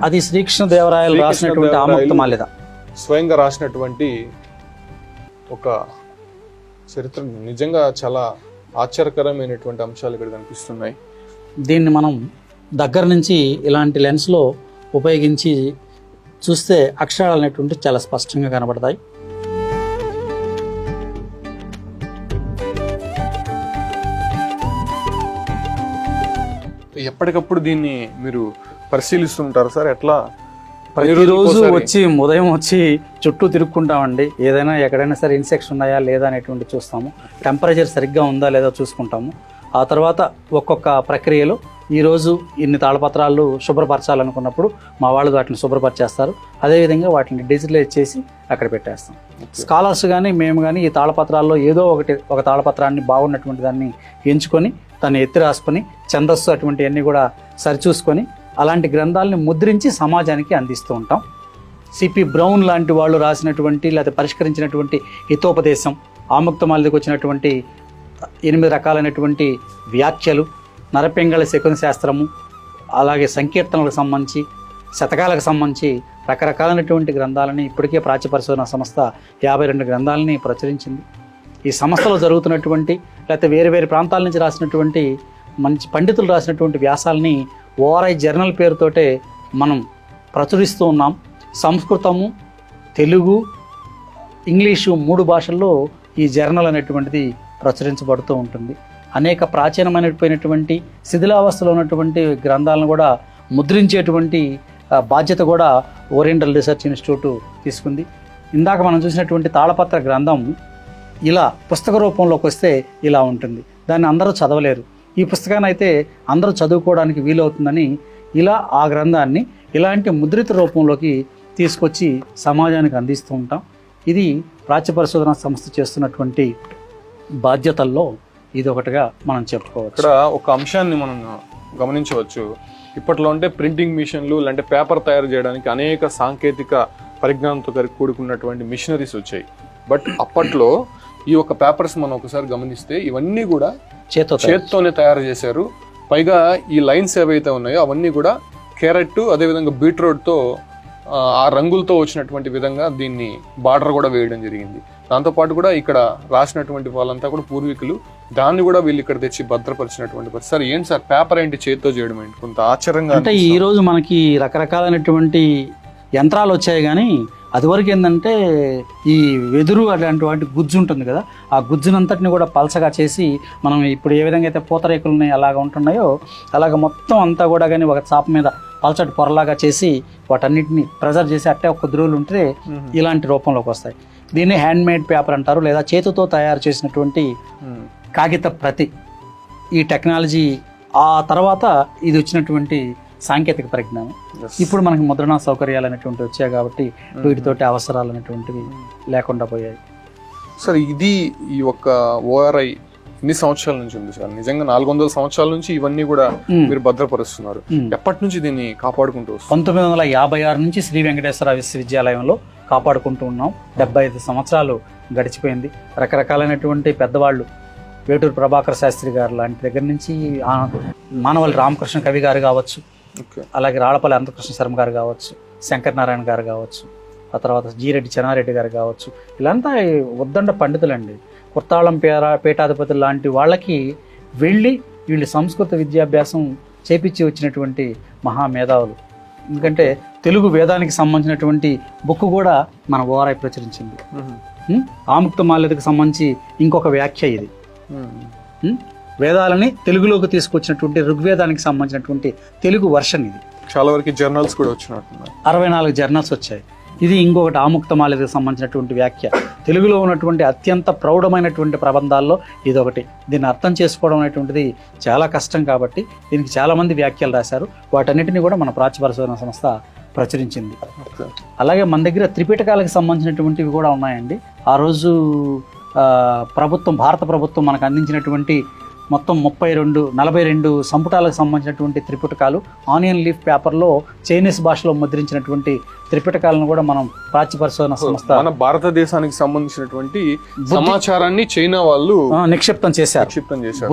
అది శ్రీకృష్ణదేవరాయలు రాసినటువంటి ఆముక్తమాల్యద, స్వయంగా రాసినటువంటి ఒక చరిత్ర. నిజంగా చాలా ఆశ్చర్యకరమైనటువంటి అంశాలు ఇక్కడ కనిపిస్తున్నాయి. దీన్ని మనం దగ్గర నుంచి ఇలాంటి లెన్స్లో ఉపయోగించి చూస్తే అక్షరాలు అనేటువంటి చాలా స్పష్టంగా కనబడతాయి. ఎప్పటికప్పుడు దీన్ని మీరు పరిశీలిస్తుంటారు సార్? ఎట్లా? ప్రతిరోజు వచ్చి ఉదయం వచ్చి చుట్టూ తిరుక్కుంటామండి. ఏదైనా ఎక్కడైనా సరే ఇన్సెక్ట్స్ ఉన్నాయా లేదా అనేటువంటి చూస్తాము. టెంపరేచర్ సరిగ్గా ఉందా లేదా చూసుకుంటాము. ఆ తర్వాత ఒక్కొక్క ప్రక్రియలో ఈరోజు ఇన్ని తాళపత్రాలు శుభ్రపరచాలనుకున్నప్పుడు మా వాళ్ళు వాటిని శుభ్రపరిచేస్తారు. అదేవిధంగా వాటిని డిజిటలైజ్ చేసి అక్కడ పెట్టేస్తాం. స్కాలర్స్ కానీ మేము కానీ ఈ తాళపత్రాల్లో ఏదో ఒక తాళపత్రాన్ని బాగున్నటువంటి దాన్ని ఎంచుకొని దాన్ని ఎత్తి రాసుకొని ఛందస్సు అటువంటివన్నీ కూడా సరిచూసుకొని అలాంటి గ్రంథాలని ముద్రించి సమాజానికి అందిస్తూ ఉంటాం. సిపి బ్రౌన్ లాంటి వాళ్ళు రాసినటువంటి లేదా పరిష్కరించినటువంటి హితోపదేశం, ఆముక్తమాల్యదకు వచ్చినటువంటి 8 రకాలైనటువంటి వ్యాఖ్యలు, నరపింగళ శకున శాస్త్రము, అలాగే సంకీర్తనలకు సంబంధించి, శతకాలకు సంబంధించి రకరకాలైనటువంటి గ్రంథాలని ఇప్పటికే ప్రాచ్య పరిశోధన సంస్థ 52 గ్రంథాలని ప్రచురించింది. ఈ సంస్థలో జరుగుతున్నటువంటి లేకపోతే వేరు వేరు ప్రాంతాల నుంచి రాసినటువంటి మంచి పండితులు రాసినటువంటి వ్యాసాలని ఓఆర్ఐ జర్నల్ పేరుతోటే మనం ప్రచురిస్తూ ఉన్నాం. సంస్కృతము, తెలుగు, ఇంగ్లీషు 3 భాషల్లో ఈ జర్నల్ అనేటువంటిది ప్రచురించబడుతూ ఉంటుంది. అనేక ప్రాచీనమైనటువంటి శిథిలావస్థలో ఉన్నటువంటి గ్రంథాలను కూడా ముద్రించేటువంటి బాధ్యత కూడా ఓరియంటల్ రీసెర్చ్ ఇన్స్టిట్యూట్ తీసుకుంది. ఇందాక మనం చూసినటువంటి తాళపత్ర గ్రంథం ఇలా పుస్తక రూపంలోకి వస్తే ఇలా ఉంటుంది. దాన్ని అందరూ చదవలేరు. ఈ పుస్తకాన్ని అయితే అందరూ చదువుకోవడానికి వీలవుతుందని ఇలా ఆ గ్రంథాన్ని ఇలాంటి ముద్రిత రూపంలోకి తీసుకొచ్చి సమాజానికి అందిస్తూ ఉంటాం. ఇది ప్రాచ్య పరిశోధన సంస్థ చేస్తున్నటువంటి బాధ్యతల్లో ఇది ఒకటిగా మనం చెప్పుకోవచ్చు. ఇక్కడ ఒక అంశాన్ని మనం గమనించవచ్చు. ఇప్పట్లో అంటే ప్రింటింగ్ మిషన్లు అంటే పేపర్ తయారు చేయడానికి అనేక సాంకేతిక పరిజ్ఞానంతో కూడుకున్నటువంటి మిషనరీస్ వచ్చాయి. బట్ అప్పట్లో ఈ యొక్క పేపర్స్ మనం ఒకసారి గమనిస్తే ఇవన్నీ కూడా చేత్తోనే తయారు చేశారు. పైగా ఈ లైన్స్ ఏవైతే ఉన్నాయో అవన్నీ కూడా క్యారెట్ అదేవిధంగా బీట్రూట్తో ఆ రంగులతో వచ్చినటువంటి విధంగా దీన్ని బార్డర్ కూడా వేయడం జరిగింది. దాంతోపాటు కూడా ఇక్కడ రాసినటువంటి వాళ్ళంతా కూడా పూర్వీకులు దాన్ని కూడా వీళ్ళు ఇక్కడ తెచ్చి భద్రపరిచినటువంటి పరిస్థితి. సార్ ఏంటి సార్ పేపర్ ఏంటి చేత్తో చేయడం ఏంటి? కొంత ఆశ్చర్యంగా. అంటే ఈ రోజు మనకి రకరకాలైనటువంటి యంత్రాలు వచ్చాయి, కానీ అదివరకు ఏంటంటే ఈ వెదురు అలాంటి వాటి గుజ్జు ఉంటుంది కదా, ఆ గుజ్జునంతటిని కూడా పలసగా చేసి మనం ఇప్పుడు ఏ విధంగా అయితే పూతరేకులు ఉన్నాయి అలాగ ఉంటున్నాయో అలాగ మొత్తం అంతా కూడా కానీ ఒక చాప మీద పలచటి పొరలాగా చేసి వాటన్నిటిని ప్రెజర్వ్ చేసి అట్టే ఒక కొద్ది రోజులు ఉంటే ఇలాంటి రూపంలోకి వస్తాయి. దీన్ని హ్యాండ్ మేడ్ పేపర్ అంటారు, లేదా చేతితో తయారు చేసినటువంటి కాగిత ప్రతి. ఈ టెక్నాలజీ ఆ తర్వాత ఇది వచ్చినటువంటి సాంకేతిక పరిజ్ఞానం. ఇప్పుడు మనకి ముద్రణా సౌకర్యాలు అనేటువంటి వచ్చాయి కాబట్టి వీటితోటి అవసరాలు అనేటువంటివి లేకుండా పోయాయి. సార్ ఇది ఈ యొక్క ఓఆర్ఐ ఎన్ని సంవత్సరాల నుంచి ఉంది సార్? నిజంగా 400 సంవత్సరాల నుంచి ఇవన్నీ కూడా మీరు భద్రపరుస్తున్నారు. ఎప్పటి నుంచి దీన్ని కాపాడుకుంటూ వస్తున్నారు? 1956 నుంచి శ్రీ వెంకటేశ్వర విశ్వవిద్యాలయంలో కాపాడుకుంటూ ఉన్నాం. 75 సంవత్సరాలు గడిచిపోయింది. రకరకాలైనటువంటి పెద్దవాళ్ళు, వేటూరు ప్రభాకర్ శాస్త్రి గారు లాంటి దగ్గర నుంచి మానవల్లి రామకృష్ణ కవి గారు కావచ్చు, అలాగే రాళ్లపల్లి అనంతకృష్ణ శర్మ గారు కావచ్చు, శంకర్ నారాయణ గారు కావచ్చు, ఆ తర్వాత జీరెడ్డి చెన్నారెడ్డి గారు కావచ్చు, ఇలాంతా ఉద్దండ పండితులండి. కుర్తాళం పీఠాధిపతులు లాంటి వాళ్ళకి వెళ్ళి వీళ్ళు సంస్కృత విద్యాభ్యాసం చేపించి వచ్చినటువంటి మహామేధావులు. ఎందుకంటే తెలుగు వేదానికి సంబంధించినటువంటి బుక్ కూడా మన ఓఆర్ఐ ప్రచురించింది. ఆముక్తమాల్యదకు సంబంధించి ఇంకొక వ్యాఖ్య ఇది. వేదాలని తెలుగులోకి తీసుకొచ్చినటువంటి ఋగ్వేదానికి సంబంధించినటువంటి తెలుగు వర్షన్ ఇది. చాలా వరకు జర్నల్స్ కూడా వచ్చినట్టున్నాయి. 64 జర్నల్స్ వచ్చాయి. ఇది ఇంకొకటి ఆముక్తమాల్యదకు సంబంధించినటువంటి వ్యాఖ్య. తెలుగులో ఉన్నటువంటి అత్యంత ప్రౌఢమైనటువంటి ప్రబంధాల్లో ఇది ఒకటి. దీన్ని అర్థం చేసుకోవడం అనేటువంటిది చాలా కష్టం కాబట్టి దీనికి చాలామంది వ్యాఖ్యలు రాశారు. వాటన్నిటిని కూడా మన ప్రాచ్య పరిశోధన సంస్థ ప్రచురించింది. అలాగే మన దగ్గర త్రిపిటకాలకు సంబంధించినటువంటివి కూడా ఉన్నాయండి. ఆ రోజు భారత ప్రభుత్వం మనకు అందించినటువంటి మొత్తం 42 సంపుటాలకు సంబంధించినటువంటి త్రిపిటకాలు ఆనియన్ లీఫ్ పేపర్లో చైనీస్ భాషలో ముద్రించినటువంటి త్రిపిటకాలను కూడా మనం ప్రాచ్య పరిశోధన సంస్థ మన భారతదేశానికి సంబంధించినటువంటి సమాచారాన్ని చైనా వాళ్ళు నిక్షిప్తం చేశారు.